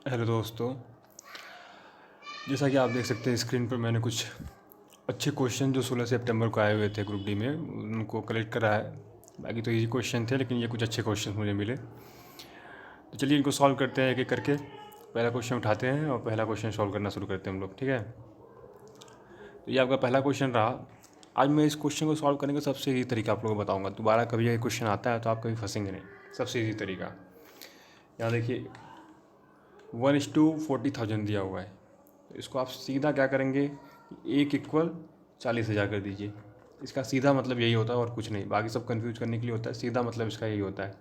Hello दोस्तों, जैसा कि आप देख सकते हैं स्क्रीन पर मैंने कुछ अच्छे क्वेश्चन जो 16 सितंबर को आए हुए थे ग्रुप डी में उनको कलेक्ट करा है। बाकी तो इजी क्वेश्चन थे, लेकिन ये कुछ अच्छे क्वेश्चन मुझे मिले। तो चलिए इनको सॉल्व करते हैं एक एक करके। पहला क्वेश्चन उठाते हैं और पहला क्वेश्चन सॉल्व करना शुरू करते हैं हम लोग, ठीक है। तो ये आपका पहला क्वेश्चन रहा। आज मैं इस क्वेश्चन को सॉल्व करने का सबसे ईजी तरीका आप लोगों को बताऊँगा। दोबारा कभी ये क्वेश्चन आता है तो आप कभी फंसेंगे नहीं। सबसे ईजी तरीका यहाँ देखिए, 1:40,000 दिया हुआ है। तो इसको आप सीधा क्या करेंगे, 1 = 40,000 कर दीजिए। इसका सीधा मतलब यही होता है और कुछ नहीं, बाकी सब कंफ्यूज करने के लिए होता है। सीधा मतलब इसका यही होता है।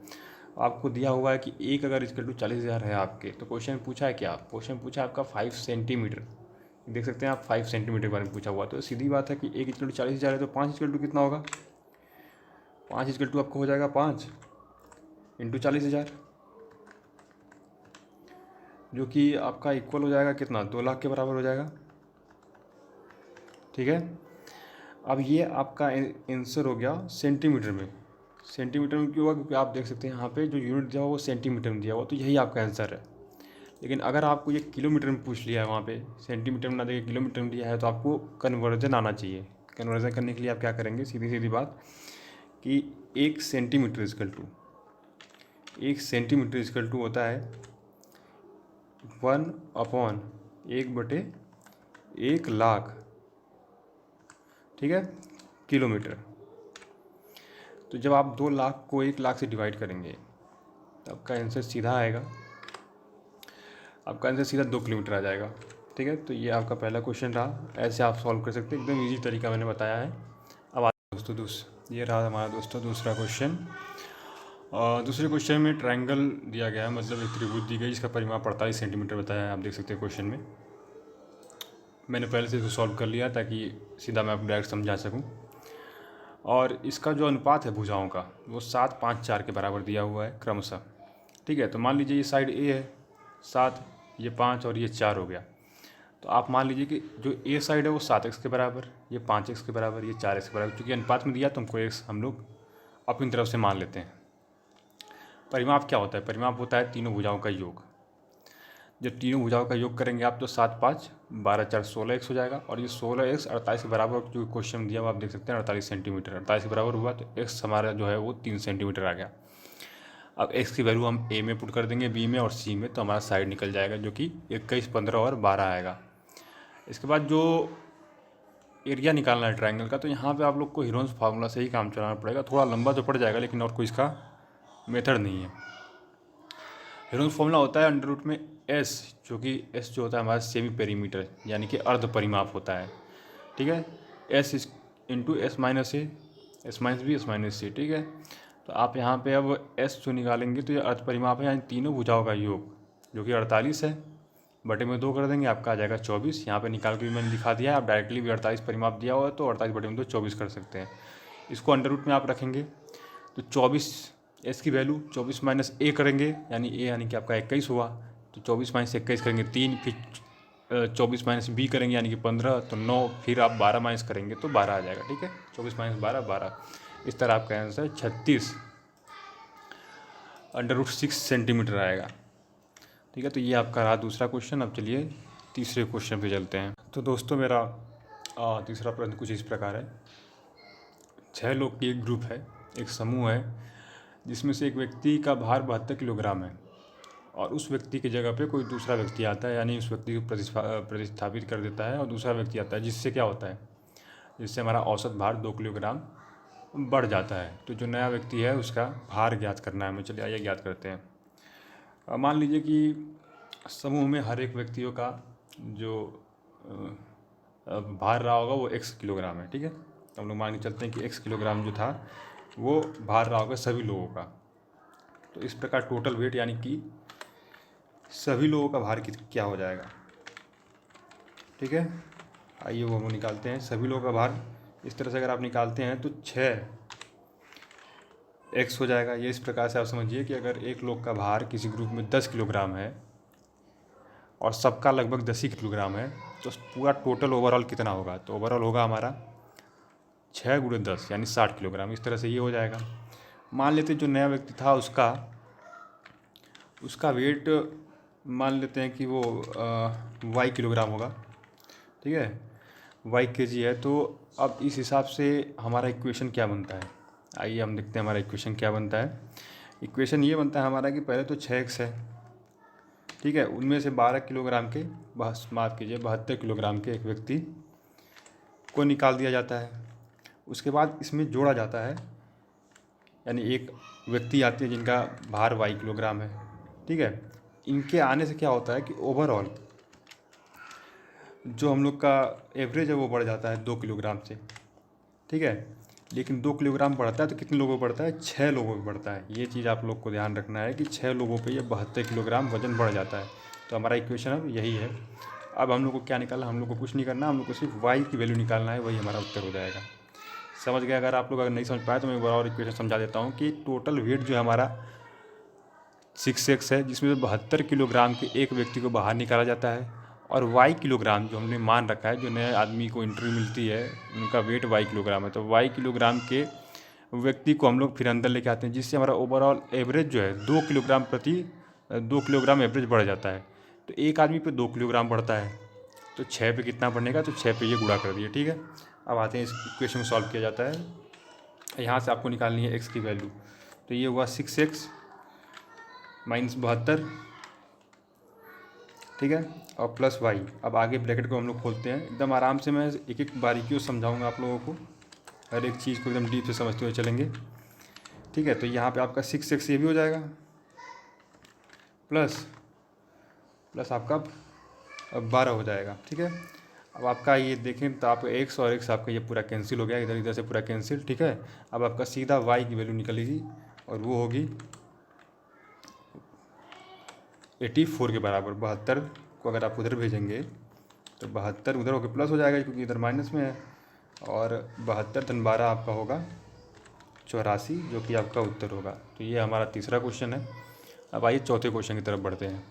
आपको दिया हुआ है कि 1 अगर = 40,000 है आपके, तो क्वेश्चन पूछा है क्या? क्वेश्चन पूछा है आपका 5 सेंटीमीटर। देख सकते हैं आप 5 सेंटीमीटर के बारे में पूछा हुआ। तो सीधी बात है कि 1 = 40,000 है तो 5 = कितना होगा? 5 = आपको हो जाएगा 5 × 40,000, जो कि आपका इक्वल हो जाएगा कितना? 2 लाख के बराबर हो जाएगा, ठीक है। अब ये आपका आंसर हो गया सेंटीमीटर में। सेंटीमीटर में क्यों हुआ? क्योंकि आप देख सकते हैं यहाँ पे जो यूनिट दिया हुआ वो सेंटीमीटर में दिया हुआ, तो यही आपका आंसर है। लेकिन अगर आपको ये किलोमीटर में पूछ लिया है, वहाँ पे सेंटीमीटर में ना देके किलोमीटर में दिया है, तो आपको कन्वर्जन आना चाहिए। कन्वर्जन करने के लिए आप क्या करेंगे, सीधी सीधी बात कि 1 सेंटीमीटर इजकल टू होता है 1/1/1,00,000, ठीक है, किलोमीटर। तो जब आप 2 लाख को 1 लाख से डिवाइड करेंगे तो आपका आंसर सीधा आएगा, आपका आंसर सीधा 2 किलोमीटर आ जाएगा, ठीक है। तो ये आपका पहला क्वेश्चन रहा। ऐसे आप सॉल्व कर सकते हैं, एकदम इजी तरीका मैंने बताया है। अब दोस्तों ये रहा हमारा दोस्तों दूसरा क्वेश्चन। दूसरे क्वेश्चन में ट्रायंगल दिया गया है, मतलब एक त्रिभुज दी गई जिसका परिमाप 48 सेंटीमीटर बताया है। आप देख सकते हैं क्वेश्चन में मैंने पहले से इसको सॉल्व कर लिया ताकि सीधा मैं आपको डायरेक्ट समझा सकूँ। और इसका जो अनुपात है भुजाओं का वो 7, 5, 4 के बराबर दिया हुआ है क्रमशः, ठीक है। तो मान लीजिए ये साइड ए है 7, ये 5 और ये 4 हो गया। तो आप मान लीजिए कि जो ए साइड है वो 7x के बराबर, ये 5x के बराबर, ये 4x के बराबर। क्योंकि अनुपात में दिया तो हमको x हम लोग अपनी तरफ से मान लेते हैं। परिमाप क्या होता है? परिमाप होता है तीनों भुजाओं का योग। जब तीनों भुजाओं का योग करेंगे आप तो 7, 5, 12, 4, 16x हो जाएगा। और ये 16x 48 के बराबर जो क्वेश्चन दिया हुआ आप देख सकते हैं 48 सेंटीमीटर। 48 के बराबर हुआ तो x हमारा जो है वो 3 सेंटीमीटर आ गया। अब x की वैल्यू हम a में पुट कर देंगे, b में और c में, तो हमारा साइड निकल जाएगा जो कि 21, 15 और 12 आएगा। इसके बाद जो एरिया निकालना है ट्रायंगल का, तो यहाँ पे आप लोग को हीरोन्स फार्मूला से ही काम चलाना पड़ेगा। थोड़ा लंबा तो पड़ जाएगा, लेकिन और कोई इसका मेथड नहीं है। हीरोन्स फार्मूला होता है अंडर रूट में s, जो कि s जो होता है हमारा सेमी पेरीमीटर, यानी कि अर्ध परिमाप होता है, ठीक है। s into s minus A, s minus B, s minus C, ठीक है। तो आप यहाँ पे अब s जो निकालेंगे तो ये अर्ध परिमाप है, यानी तीनों भुजाओं का योग, जो कि 48 है, बटे में 2 कर देंगे, आपका आ जाएगा 24। यहाँ पे निकाल के भी मैंने दिखा दिया है। आप डायरेक्टली भी 48 परिमाप दिया हुआ है तो 48 बटे में 2 24 कर सकते हैं। इसको अंडर रूट में आप रखेंगे तो 24 एस की वैल्यू 24 माइनस ए करेंगे, यानी ए यानी कि आपका 21 हुआ। तो 24 माइनस 21 करेंगे 3, फिर 24 माइनस बी करेंगे यानी कि 15, तो 9, फिर आप 12 माइनस करेंगे तो 12 आ जाएगा, ठीक है। 24 माइनस 12, 12। इस तरह आपका आंसर 36 √6 सेंटीमीटर आएगा, ठीक है। तो ये आपका रहा दूसरा क्वेश्चन। अब चलिए तीसरे क्वेश्चन पे चलते हैं। तो दोस्तों मेरा तीसरा प्रश्न कुछ इस प्रकार है। 6 लोग की एक ग्रुप है, एक समूह है, जिसमें से एक व्यक्ति का भार 72 किलोग्राम है और उस व्यक्ति की जगह पे कोई दूसरा व्यक्ति आता है, यानी उस व्यक्ति को प्रतिस्थापित कर देता है और दूसरा व्यक्ति आता है, जिससे क्या होता है, जिससे हमारा औसत भार 2 किलोग्राम बढ़ जाता है। तो जो नया व्यक्ति है उसका भार ज्ञात करना है हमें। चलिए आइए ज्ञात करते हैं। मान लीजिए कि समूह में हर एक व्यक्तियों का जो भार रहा होगा वो x किलोग्राम है, ठीक है। तो हम लोग मान के चलते हैं कि x किलोग्राम जो था वो भार रहा होगा सभी लोगों का। तो इस प्रकार टोटल वेट यानी कि सभी लोगों का भार क्या हो जाएगा, ठीक है। आइए वो हम निकालते हैं। सभी लोगों का भार इस तरह से अगर आप निकालते हैं तो 6x हो जाएगा। ये इस प्रकार से आप समझिए कि अगर एक लोग का भार किसी ग्रुप में 10 किलोग्राम है और सबका लगभग 10 ही किलोग्राम है, तो पूरा टोटल ओवरऑल कितना होगा? तो ओवरऑल होगा हमारा 6 × 10 यानी 60 किलोग्राम। इस तरह से ये हो जाएगा। मान लेते जो नया व्यक्ति था उसका वेट मान लेते हैं कि वो वाई किलोग्राम होगा, ठीक है, वाई केजी है। तो अब इस हिसाब से हमारा इक्वेशन क्या बनता है, आइए हम देखते हैं हमारा इक्वेशन क्या बनता है। इक्वेशन ये बनता है हमारा कि पहले तो 6x है, ठीक है, उनमें से 12 किलोग्राम के, माफ़ कीजिए 72 किलोग्राम के एक व्यक्ति को निकाल दिया जाता है। उसके बाद इसमें जोड़ा जाता है, यानी एक व्यक्ति आती है जिनका भार वाई किलोग्राम है, ठीक है। इनके आने से क्या होता है कि ओवरऑल जो हम लोग का एवरेज है वो बढ़ जाता है 2 किलोग्राम से, ठीक है। लेकिन 2 किलोग्राम बढ़ता है तो कितने लोगों पर बढ़ता है, 6 लोगों पर बढ़ता है। ये चीज़ आप लोग को ध्यान रखना है कि 6 लोगों पे ये 72 किलोग्राम वजन बढ़ जाता है। तो हमारा इक्वेशन अब यही है। अब हम लोग को क्या निकालना, हम लोग को कुछ नहीं करना, हम लोग को सिर्फ वाई की वैल्यू निकालना है, वही हमारा उत्तर हो जाएगा। समझ गए? अगर आप लोग अगर नहीं समझ पाए तो मैं एक बार और इक्वेशन समझा देता हूँ कि टोटल वेट जो है हमारा 6x है, जिसमें 72 किलोग्राम के एक व्यक्ति को बाहर निकाला जाता है, और वाई किलोग्राम जो हमने मान रखा है, जो नए आदमी को इंटरव्यू मिलती है उनका वेट वाई किलोग्राम है, तो वाई किलोग्राम के व्यक्ति को हम लोग फिर अंदर लेके आते हैं, जिससे हमारा ओवरऑल एवरेज जो है 2 किलोग्राम एवरेज बढ़ जाता है। तो एक आदमी पे 2 किलोग्राम बढ़ता है, तो 6 पे कितना बढ़ेगा, तो 6 पे ये गुणा कर दिए, ठीक है। अब आते हैं इस इक्वेशन को सॉल्व किया जाता है। यहाँ से आपको निकालनी है x की वैल्यू, तो ये हुआ 6x माइनस 72, ठीक है, और प्लस वाई। अब आगे ब्रैकेट को हम लोग खोलते हैं, एकदम आराम से मैं एक एक बारीकियों समझाऊंगा आप लोगों को, हर एक चीज़ को एकदम डीप से समझते हुए चलेंगे, ठीक है। तो यहाँ पे आपका 6x ये भी हो जाएगा, प्लस आपका 12 हो जाएगा, ठीक है। अब आपका ये देखें तो आपका x और x आपका ये पूरा कैंसिल हो गया, इधर इधर से पूरा कैंसिल, ठीक है। अब आपका सीधा y की वैल्यू निकलेगी और वो होगी 84 के बराबर। 72 को अगर आप उधर भेजेंगे तो 72 उधर होकर प्लस हो जाएगा क्योंकि इधर माइनस में है, और 72 धन 12 आपका होगा 84, जो कि आपका उत्तर होगा। तो ये हमारा तीसरा क्वेश्चन है। अब आइए चौथे क्वेश्चन की तरफ बढ़ते हैं।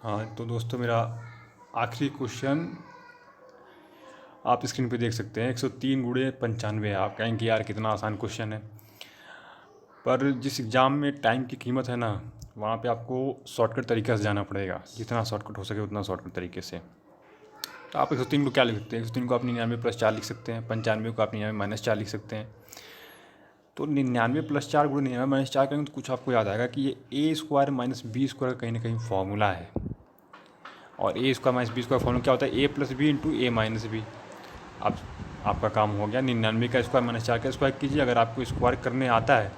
हाँ तो दोस्तों, मेरा आखिरी क्वेश्चन आप स्क्रीन पे देख सकते हैं, 103 गुणे 95 है। आप कहेंगे यार कितना आसान क्वेश्चन है, पर जिस एग्ज़ाम में टाइम की कीमत है ना, वहाँ पे आपको शॉर्टकट तरीके से जाना पड़ेगा, जितना शॉर्टकट हो सके उतना शॉर्टकट तरीके से। तो आप 103 को क्या लिख सकते हैं, 103 को आप 99 प्लस 4 लिख सकते हैं, 95 को आप 99 माइनस 4 लिख सकते हैं। तो 99 प्लस 4 गुणे 99 माइनस 4 करेंगे तो कुछ आपको याद आएगा कि ये A² माइनस B² का कहीं ना कहीं फॉर्मूला है, और A² माइनस B² का फॉर्मूला क्या होता है, A+B into A minus B। अब आपका काम हो गया। 99 का स्क्वायर माइनस 4 का स्क्वायर कीजिए, अगर आपको स्क्वायर करने आता है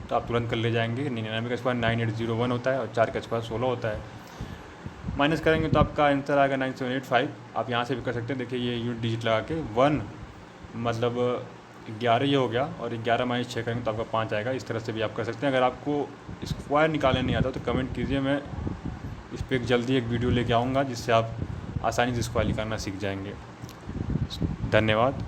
तो आप तुरंत कर ले जाएंगे। 99 का स्क्वायर 9801 होता है और 4 का स्क्वायर 16 होता है। माइनस करेंगे तो आपका आंसर आएगा 9785। आप यहाँ से भी कर सकते हैं, देखिए ये यूनिट डिजिट लगा के 1 मतलब 11 ये हो गया, और 11 माइनस 6 करेंगे तो आपका 5 आएगा। इस तरह से भी आप कर सकते हैं। अगर आपको स्क्वायर निकालने नहीं आता तो कमेंट कीजिए, मैं इस पर जल्दी एक वीडियो लेके आऊँगा जिससे आप आसानी से स्क्वायर निकालना सीख जाएंगे। धन्यवाद।